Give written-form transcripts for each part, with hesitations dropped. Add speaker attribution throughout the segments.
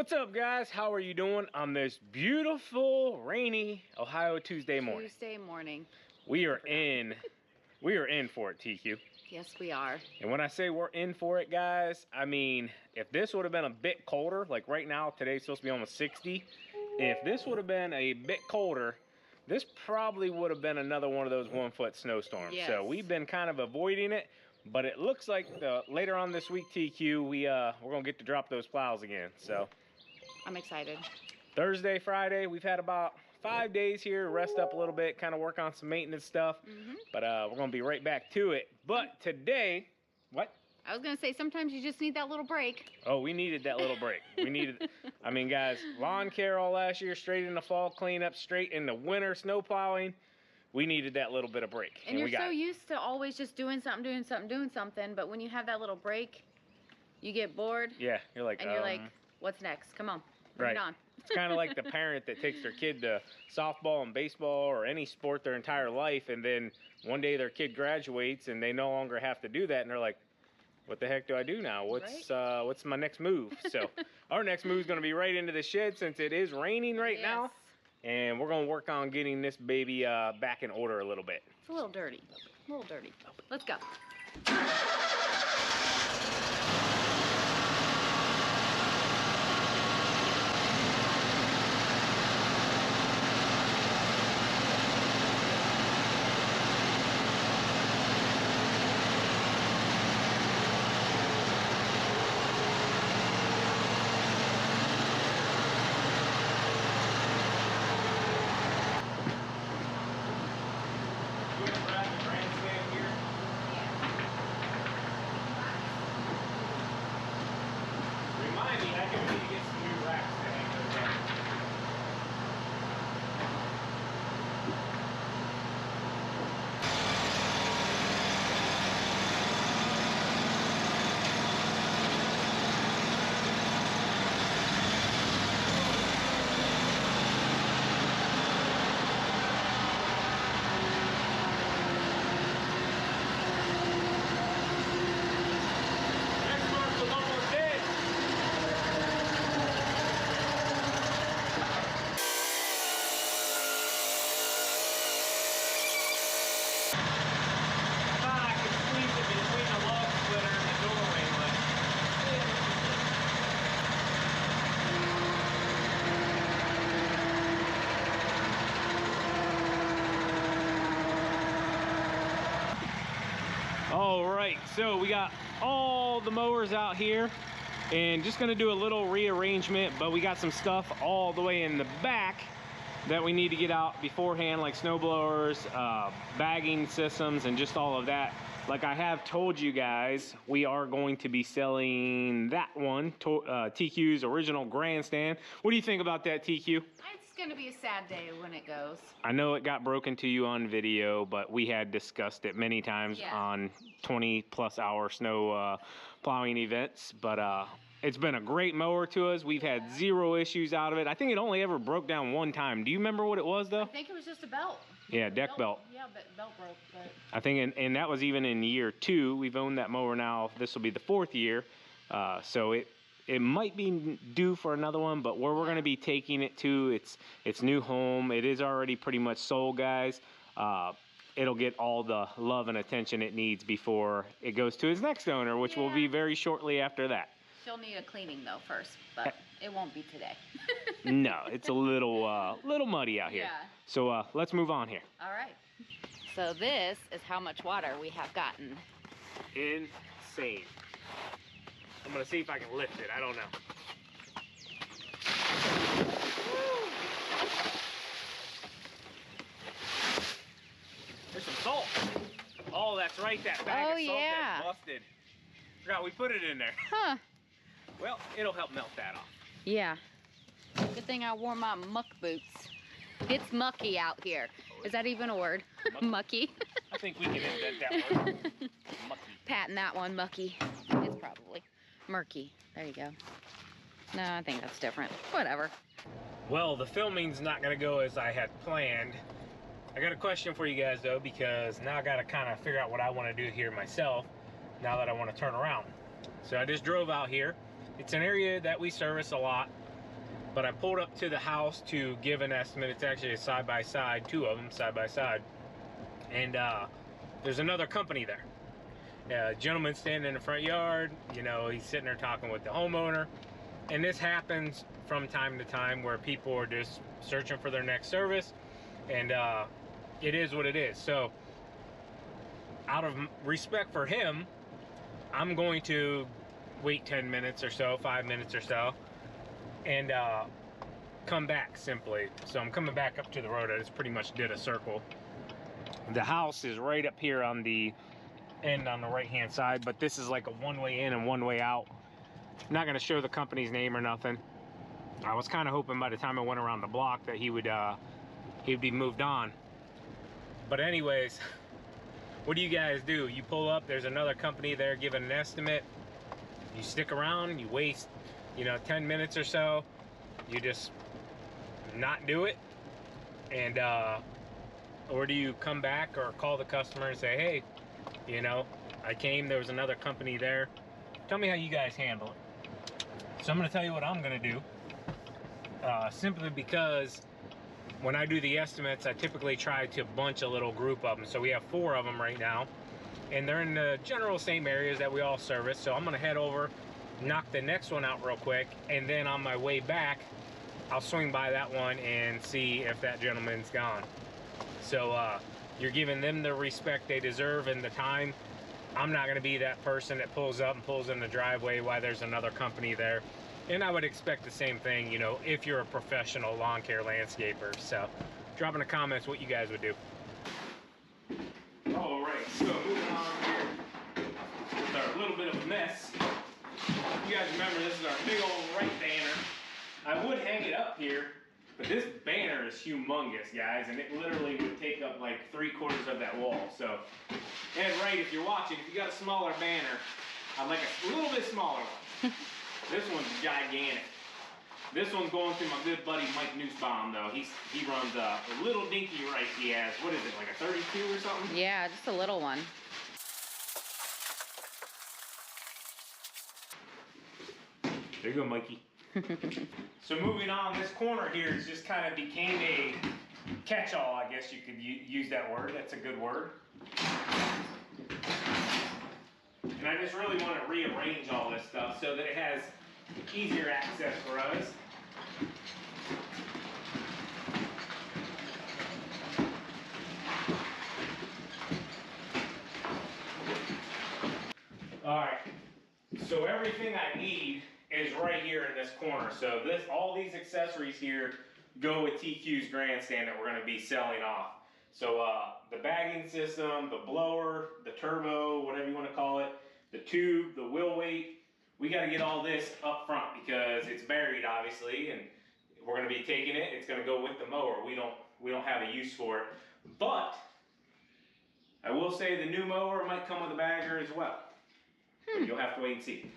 Speaker 1: What's up, guys? How are you doing on this beautiful, rainy Ohio Tuesday morning? We are in for it, TQ.
Speaker 2: Yes, we are.
Speaker 1: And when I say we're in for it, guys, I mean, if this would have been a bit colder, like right now, today's supposed to be almost 60. If this would have been a bit colder, this probably would have been another one of those 1 foot snowstorms.
Speaker 2: Yes.
Speaker 1: So we've been kind of avoiding it, but it looks like later on this week, TQ, we're gonna get to drop those plows again. So
Speaker 2: I'm excited.
Speaker 1: Thursday, Friday, we've had about 5 days here, rest up a little bit, kind of work on some maintenance stuff. But we're gonna be right back to it. But today, what?
Speaker 2: I was gonna say, sometimes you just need that little break.
Speaker 1: Oh, we needed that little break. We needed, I mean, guys, lawn care all last year, straight into fall cleanup, straight into winter snow plowing. We needed that little bit of break.
Speaker 2: And you're so used to always just doing something, but when you have that little break, you get bored.
Speaker 1: Yeah, you're like,
Speaker 2: and you're like, what's next? Come on, bring it on.
Speaker 1: It's kind of like the parent that takes their kid to softball and baseball or any sport their entire life, and then one day their kid graduates and they no longer have to do that, and they're like, what the heck do I do now? What's my next move? So our next move is going to be right into the shed since it is raining right now, and we're going to work on getting this baby back in order a little bit.
Speaker 2: It's a little dirty, Let's go.
Speaker 1: All right, so we got all the mowers out here and just gonna do a little rearrangement, but we got some stuff all the way in the back that we need to get out beforehand, like snow blowers, bagging systems, and just all of that. Like I have told you guys, we are going to be selling that one, TQ's original grandstand. What do you think about that, TQ?
Speaker 2: It's gonna be a sad day when it goes.
Speaker 1: I know it got broken to you on video, but we had discussed it many times on 20+ hour snow plowing events. But it's been a great mower to us. We've had zero issues out of it. I think it only ever broke down one time. Do you remember what it was, though?
Speaker 2: I think it was just a belt.
Speaker 1: Yeah, deck belt.
Speaker 2: Yeah, but belt broke. But
Speaker 1: I think, and that was even in year 2. We've owned that mower now. This will be the 4th year. So it might be due for another one, but where we're going to be taking it to, its new home. It is already pretty much sold, guys. It'll get all the love and attention it needs before it goes to its next owner, which will be very shortly after that.
Speaker 2: She'll need a cleaning though first, but it won't be today.
Speaker 1: No, it's a little muddy out here.
Speaker 2: Yeah.
Speaker 1: So let's move on here.
Speaker 2: All right. So this is how much water we have gotten.
Speaker 1: Insane. I'm gonna see if I can lift it. I don't know. There's some salt. Oh, that's right. That bag of salt that busted. Forgot we put it in there.
Speaker 2: Huh.
Speaker 1: Well, it'll help melt that off.
Speaker 2: Yeah. Good thing I wore my muck boots. It's mucky out here. Is that even a word? Mucky.
Speaker 1: I think we can invent that word. Mucky.
Speaker 2: Patting that one, mucky. It's probably murky. There you go. No, I think that's different. Whatever.
Speaker 1: Well, the filming's not gonna go as I had planned. I got a question for you guys though, because now I gotta kind of figure out what I want to do here myself now that I want to turn around. So I just drove out here. It's an area that we service a lot. but I pulled up to the house to give an estimate. It's actually a side-by-side, two of them side-by-side, and there's another company there. A gentleman standing in the front yard, you know, he's sitting there talking with the homeowner, and this happens from time to time where people are just searching for their next service, and it is what it is. So out of respect for him, I'm going to wait 10 minutes or so, 5 minutes or so, and come back simply. So I'm coming back up to the road. I just pretty much did a circle. The house is right up here on the end on the right hand side, but this is like a one-way in and one-way out. I'm not going to show the company's name or nothing. I was kind of hoping by the time I went around the block that he'd be moved on. But anyways, what do you guys do? You pull up, there's another company there giving an estimate. You stick around, you waste, you know, 10 minutes or so. You just not do it, and or do you come back or call the customer and say, hey, you know, I came, there was another company there. Tell me how you guys handle it. So I'm going to tell you what I'm going to do, simply because when I do the estimates, I typically try to bunch a little group of them. So we have 4 of them right now, and they're in the general same areas that we all service. So I'm going to head over, knock the next one out real quick, and then on my way back, I'll swing by that one and see if that gentleman's gone. So you're giving them the respect they deserve and the time. I'm not going to be that person that pulls up and pulls in the driveway while there's another company there. And I would expect the same thing, you know, if you're a professional lawn care landscaper. So drop in the comments what you guys would do. All right, so moving on here with our little bit of a mess. You guys remember this is our big old right banner. I would hang it up here, but this banner is humongous, guys, and it literally would take up like 3/4 of that wall. So, and right, if you're watching, if you got a smaller banner, I'd like a little bit smaller one. This one's gigantic. This one's going through my good buddy Mike Nussbaum, though. He runs a little dinky right he has. What is it, like a 32 or something?
Speaker 2: Yeah, just a little one.
Speaker 1: There you go, Mikey. So moving on, this corner here is just kind of became a catch-all, I guess you could use that word. That's a good word. And I just really want to rearrange all this stuff so that it has easier access for us. All right, so everything I need is right here in this corner. So all these accessories here go with TQ's grandstand that we're going to be selling off. So the bagging system, the blower, the turbo, whatever you want to call it, the tube, the wheel weight, we got to get all this up front because it's buried obviously, and we're going to be taking it. It's going to go with the mower. We don't have a use for it, but I will say the new mower might come with a bagger as well. But you'll have to wait and see.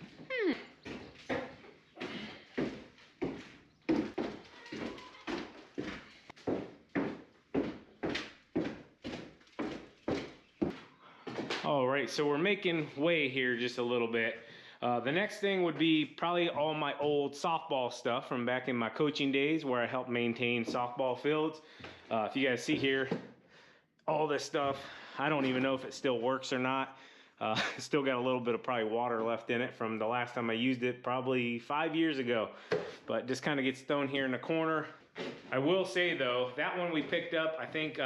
Speaker 1: All right, so we're making way here just a little bit. The next thing would be probably all my old softball stuff from back in my coaching days where I helped maintain softball fields. If you guys see here, all this stuff, I don't even know if it still works or not. Still got a little bit of probably water left in it from the last time I used it, probably 5 years ago. But just kind of gets thrown here in the corner. I will say though, that one we picked up, I think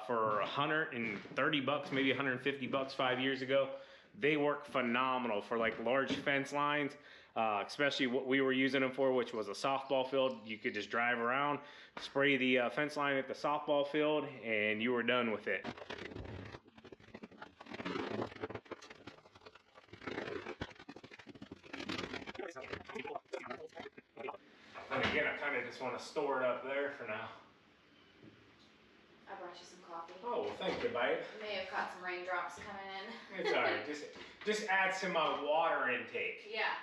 Speaker 1: for 130 bucks, maybe 150 bucks 5 years ago. They work phenomenal for like large fence lines, especially what we were using them for, which was a softball field. You could just drive around, spray the fence line at the softball field, and you were done with it. And again, I kind of just want to store it up there for now.
Speaker 2: I brought you some coffee.
Speaker 1: Oh, well, thank you, babe.
Speaker 2: May have caught some raindrops coming in.
Speaker 1: It's all right. Just adds to my water intake.
Speaker 2: Yeah,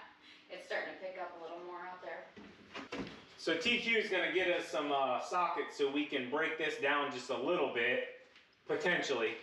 Speaker 2: it's starting to pick up a little more out there.
Speaker 1: So TQ is going to get us some sockets so we can break this down just a little bit, potentially.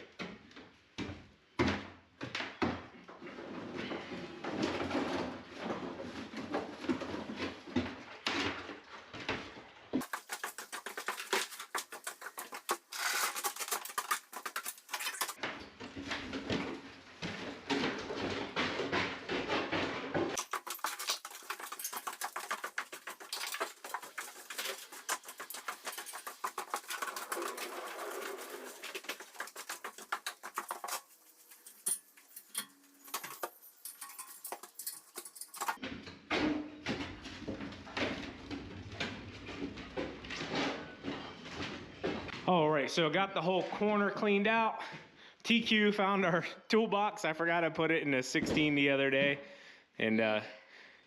Speaker 1: All right, so got the whole corner cleaned out. TQ found our toolbox. I forgot I put it in a 16 the other day. And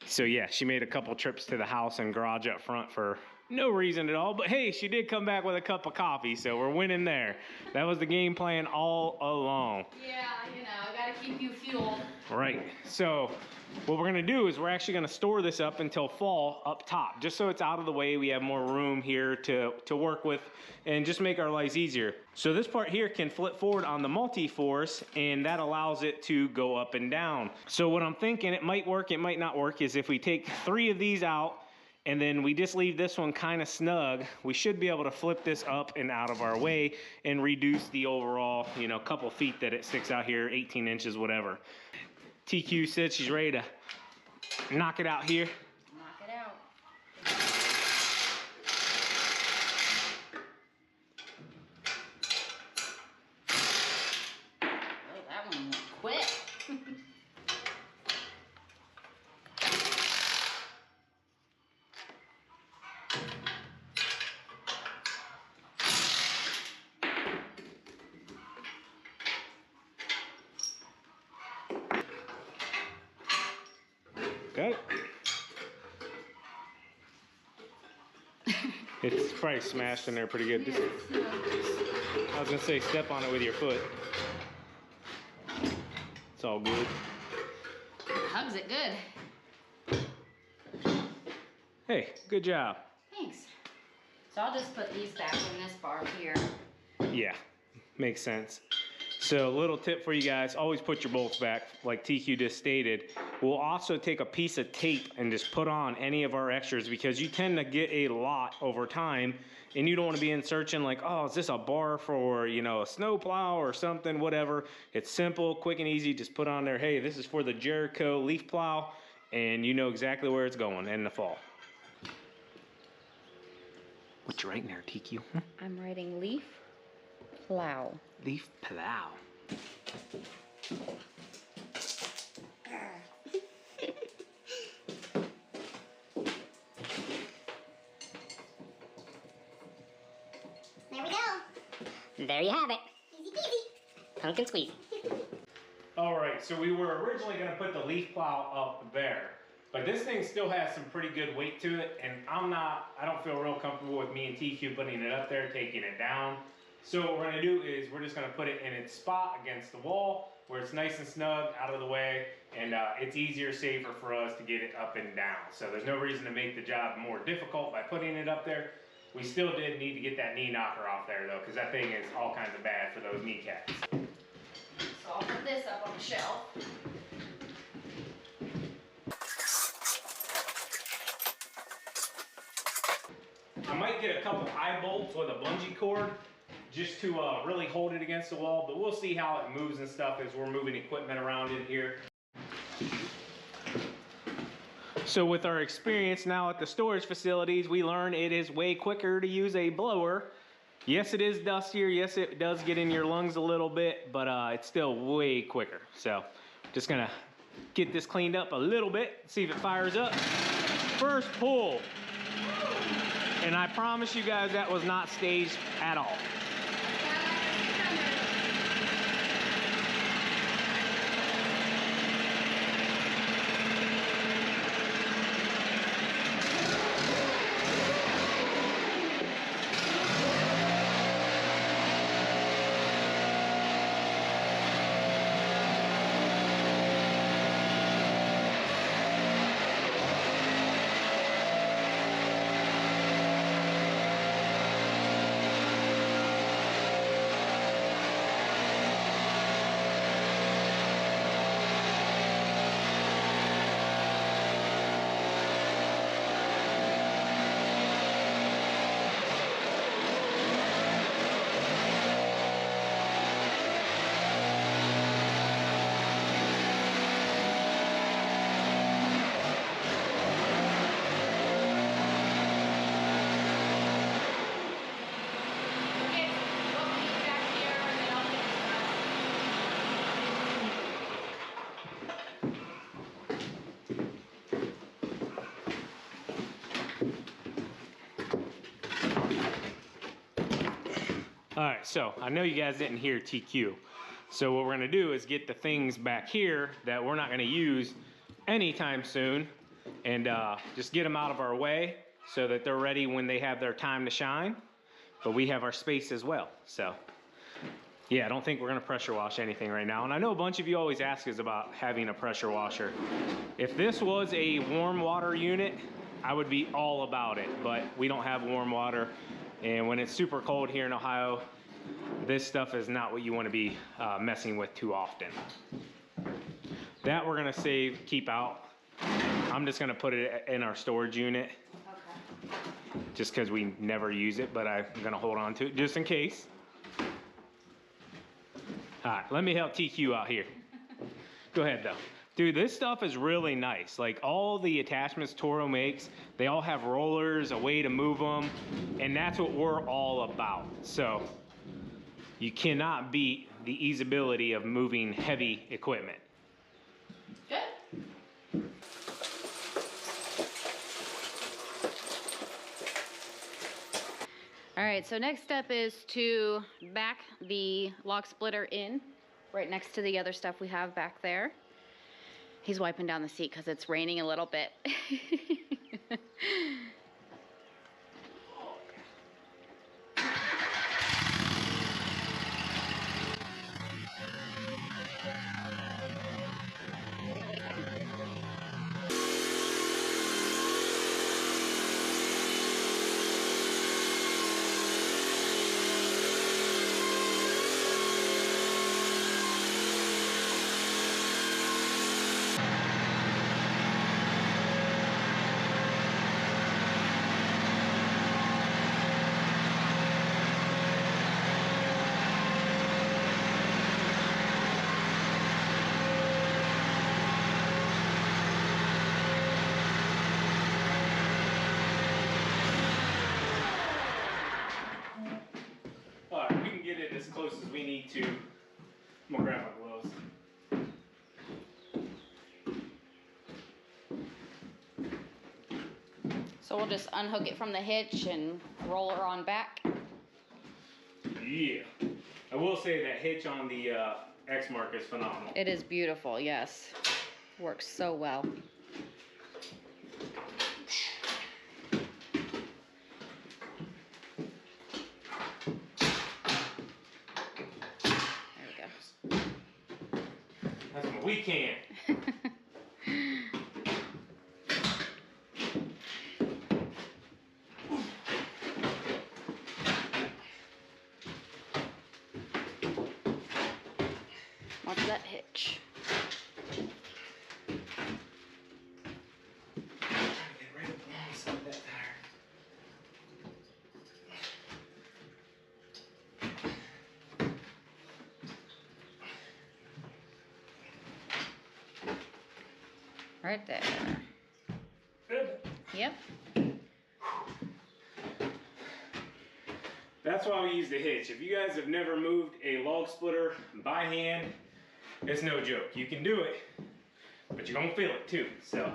Speaker 1: so yeah, she made a couple trips to the house and garage up front for no reason at all. But hey, she did come back with a cup of coffee, so we're winning there. That was the game plan all along.
Speaker 2: Yeah, you know, I gotta keep you fueled.
Speaker 1: Right, so what we're gonna do is we're actually gonna store this up until fall up top, just so it's out of the way. We have more room here to work with and just make our lives easier. So this part here can flip forward on the multi-force, and that allows it to go up and down. So what I'm thinking, it might work, it might not work, is if we take 3 of these out and then we just leave this one kind of snug, we should be able to flip this up and out of our way and reduce the overall, you know, couple feet that it sticks out here, 18 inches, whatever. TQ said she's ready to knock it out here.
Speaker 2: Knock it out. Oh, that one went quick.
Speaker 1: Okay. It's probably smashed in there pretty good. I was gonna say step on it with your foot. It's all good.
Speaker 2: Hugs it good.
Speaker 1: Hey, good job.
Speaker 2: Thanks. So I'll just put these back in this bar here.
Speaker 1: Yeah, makes sense. So a little tip for you guys, always put your bolts back, like TQ just stated. We'll also take a piece of tape and just put on any of our extras, because you tend to get a lot over time and you don't want to be in searching like, oh, is this a bar for, you know, a snow plow or something, whatever. It's simple, quick and easy. Just put on there, hey, this is for the Jericho leaf plow, and you know exactly where it's going in the fall. What you writing there, TQ?
Speaker 2: I'm writing leaf plow.
Speaker 1: Leaf plow.
Speaker 3: There we go.
Speaker 2: There you have it.
Speaker 3: Easy peasy.
Speaker 2: Pumpkin squeeze.
Speaker 1: All right, so we were originally gonna put the leaf plow up there, but this thing still has some pretty good weight to it, and I don't feel real comfortable with me and TQ putting it up there, taking it down. So what we're gonna do is we're just gonna put it in its spot against the wall where it's nice and snug, out of the way, and it's easier, safer for us to get it up and down. So there's no reason to make the job more difficult by putting it up there. We still did need to get that knee knocker off there though, because that thing is all kinds of bad for those kneecaps.
Speaker 2: So I'll put this up on the shelf.
Speaker 1: I might get a couple eye bolts with a bungee cord just to really hold it against the wall, but we'll see how it moves and stuff as we're moving equipment around in here. So with our experience now at the storage facilities, we learn it is way quicker to use a blower. Yes, it is dustier. Yes, it does get in your lungs a little bit, but it's still way quicker. So just gonna get this cleaned up a little bit, see if it fires up. First pull. And I promise you guys that was not staged at all. All right, so I know you guys didn't hear TQ. So what we're gonna do is get the things back here that we're not gonna use anytime soon and just get them out of our way so that they're ready when they have their time to shine. But we have our space as well, so. Yeah, I don't think we're gonna pressure wash anything right now. And I know a bunch of you always ask us about having a pressure washer. If this was a warm water unit, I would be all about it, but we don't have warm water. And when it's super cold here in Ohio, this stuff is not what you want to be messing with too often. That we're gonna save, keep out. I'm just gonna put it in our storage unit. Okay. Just because we never use it, but I'm gonna hold on to it just in case. All right, let me help TQ out here. Go ahead though. Dude, this stuff is really nice. Like all the attachments Toro makes, they all have rollers, a way to move them, and that's what we're all about. So you cannot beat the easeability of moving heavy equipment.
Speaker 2: Good. All right, so next step is to back the log splitter in right next to the other stuff we have back there. He's wiping down the seat because it's raining a little bit.
Speaker 1: As close as we need to. I'm gonna grab my gloves.
Speaker 2: So we'll just unhook it from the hitch and roll her on back.
Speaker 1: Yeah. I will say that hitch on the X-Mark is phenomenal.
Speaker 2: It is beautiful, yes. Works so well.
Speaker 1: We can.
Speaker 2: Watch that hitch. Right there.
Speaker 1: Good.
Speaker 2: Yep.
Speaker 1: That's why we use the hitch. If you guys have never moved a log splitter by hand, it's no joke. You can do it, but you're gonna feel it too, so.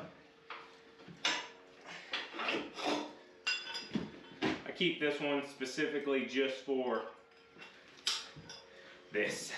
Speaker 1: I keep this one specifically just for this.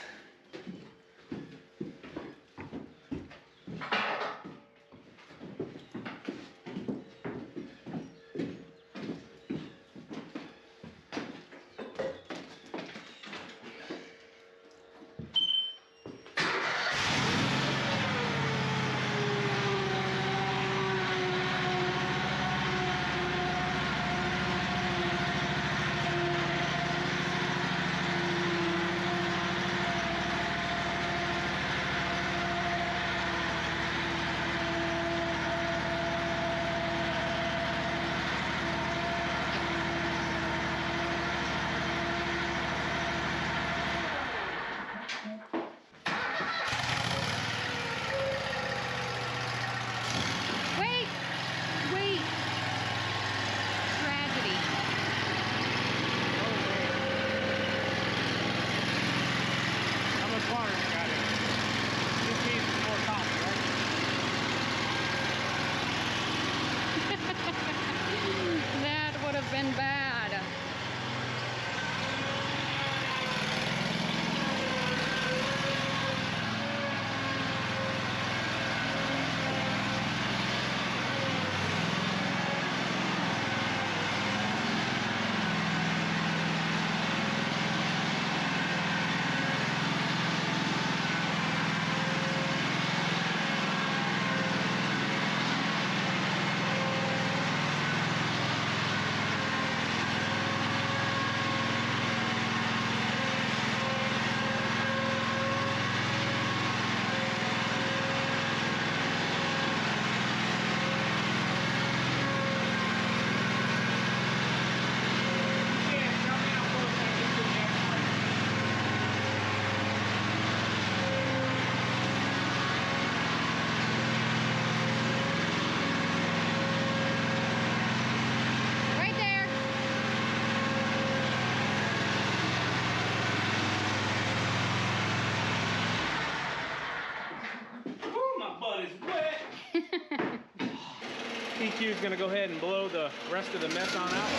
Speaker 1: TQ is gonna go ahead and blow the rest of the mess on out.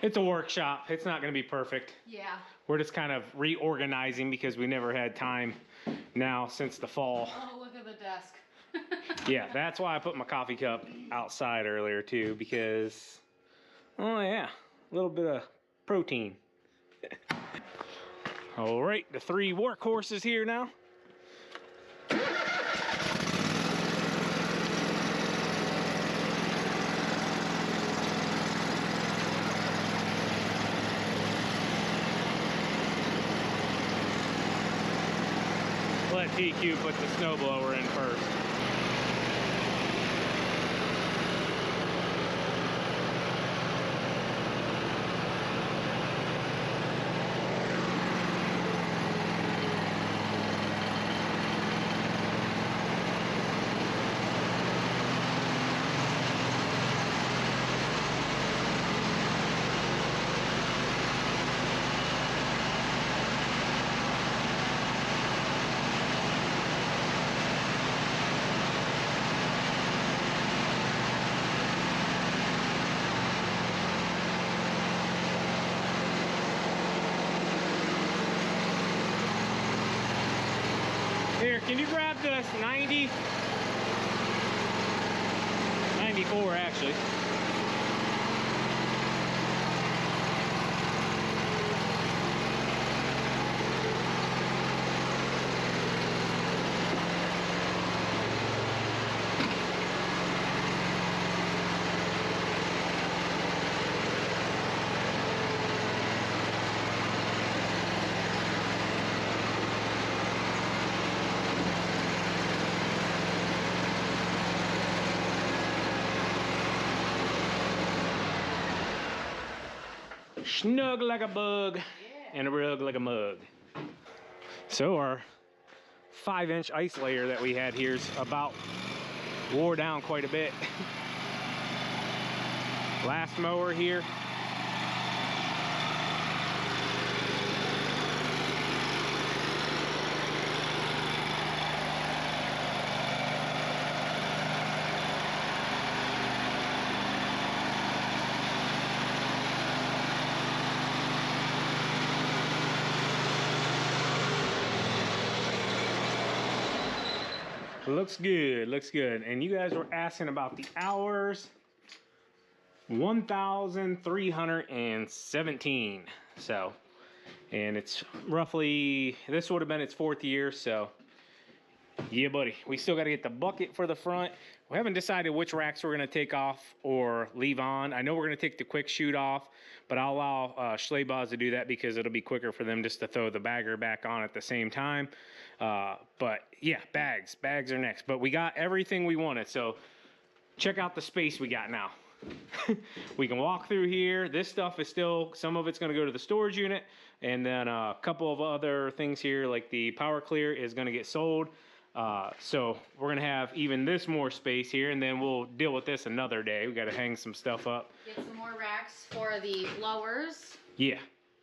Speaker 1: It's a workshop. It's not going to be perfect.
Speaker 2: Yeah.
Speaker 1: We're just kind of reorganizing because we never had time now since the fall.
Speaker 2: Oh, look at the desk.
Speaker 1: Yeah, that's why I put my coffee cup outside earlier too, because, oh yeah, a little bit of protein. All right, the 3 workhorses here now. Let TQ put the snowblower in first. Here, can you grab this 90? 94 actually. Snug like a bug and a rug like a mug. So our 5-inch ice layer that we had here's about wore down quite a bit. Last mower here. Looks good, looks good. And you guys were asking about the hours. 1,317. So, and it's roughly, this would have been its 4th year, so yeah, buddy. We still got to get the bucket for the front. We haven't decided which racks we're going to take off or leave on. I know we're going to take the quick chute off, but I'll allow Schleybaz to do that because it'll be quicker for them just to throw the bagger back on at the same time. But yeah, bags are next. But we got everything we wanted, so check out the space we got now. We can walk through here. This stuff is still, some of it's going to go to the storage unit, and then a couple of other things here like the power clear is going to get sold. So we're going to have even this more space here, and then we'll deal with this another day. We got to hang some stuff up.
Speaker 2: Get some more racks for the blowers.
Speaker 1: Yeah.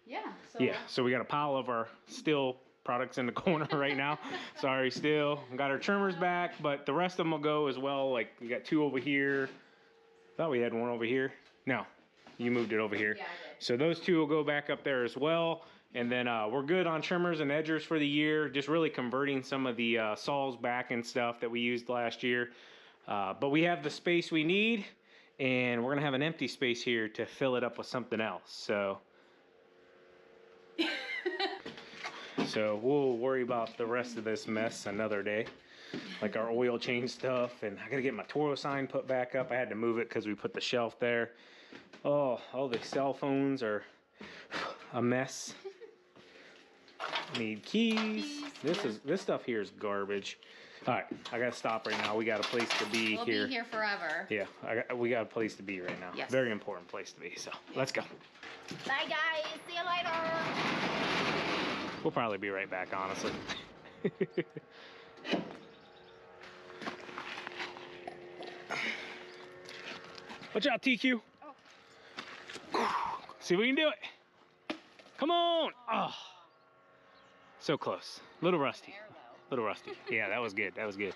Speaker 2: Yeah. So
Speaker 1: Yeah. So we got a pile of our steel products in the corner right now. Sorry, steel. Got our trimmers back, but the rest of them will go as well. Like we got 2 over here. Thought we had 1 over here. No, you moved it over here.
Speaker 2: Yeah, I did.
Speaker 1: So those 2 will go back up there as well. And then we're good on trimmers and edgers for the year. Just really converting some of the saws back and stuff that we used last year. But we have the space we need, and we're gonna have an empty space here to fill it up with something else. So, so we'll worry about the rest of this mess another day. like our oil change stuff, and I gotta get my Toro sign put back up. I had to move it because we put the shelf there. Oh, all the cell phones are a mess. Need keys. This stuff here is garbage. All right, I gotta stop right now. We got a place to be here.
Speaker 2: We'll be here forever.
Speaker 1: Yeah, we got a place to be right now.
Speaker 2: Yes.
Speaker 1: Very important place to be. So let's go.
Speaker 2: Bye guys. See you later.
Speaker 1: We'll probably be right back, honestly. Watch out, TQ. Oh. See if we can do it. Come on. Oh. So close. Little rusty. Little rusty. Yeah, that was good. That was good.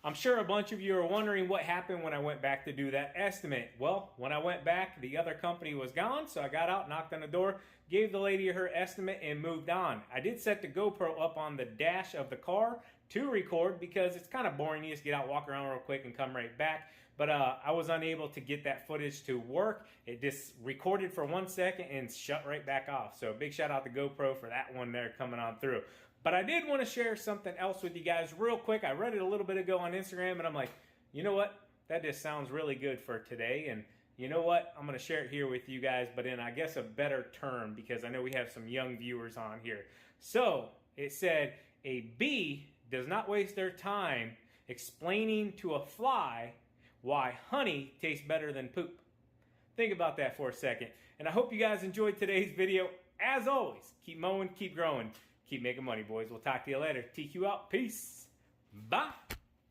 Speaker 1: I'm sure a bunch of you are wondering what happened when I went back to do that estimate. Well, when I went back, the other company was gone, so I got out, knocked on the door, gave the lady her estimate, and moved on. I did set the GoPro up on the dash of the car to record because it's kind of boring. You just get out, walk around real quick, and come right back. But I was unable to get that footage to work. It just recorded for 1 second and shut right back off. So big shout out to GoPro for that one there coming on through. But I did want to share something else with you guys real quick. I read it a little bit ago on Instagram, and I'm like, you know what? That just sounds really good for today. And you know what? I'm going to share it here with you guys, but in, I guess, a better term, because I know we have some young viewers on here. So it said, a bee does not waste their time explaining to a fly why honey tastes better than poop. Think about that for a second. And I hope you guys enjoyed today's video. As always, keep mowing, keep growing. Keep making money, boys. We'll talk to you later. TQ out. Peace. Bye.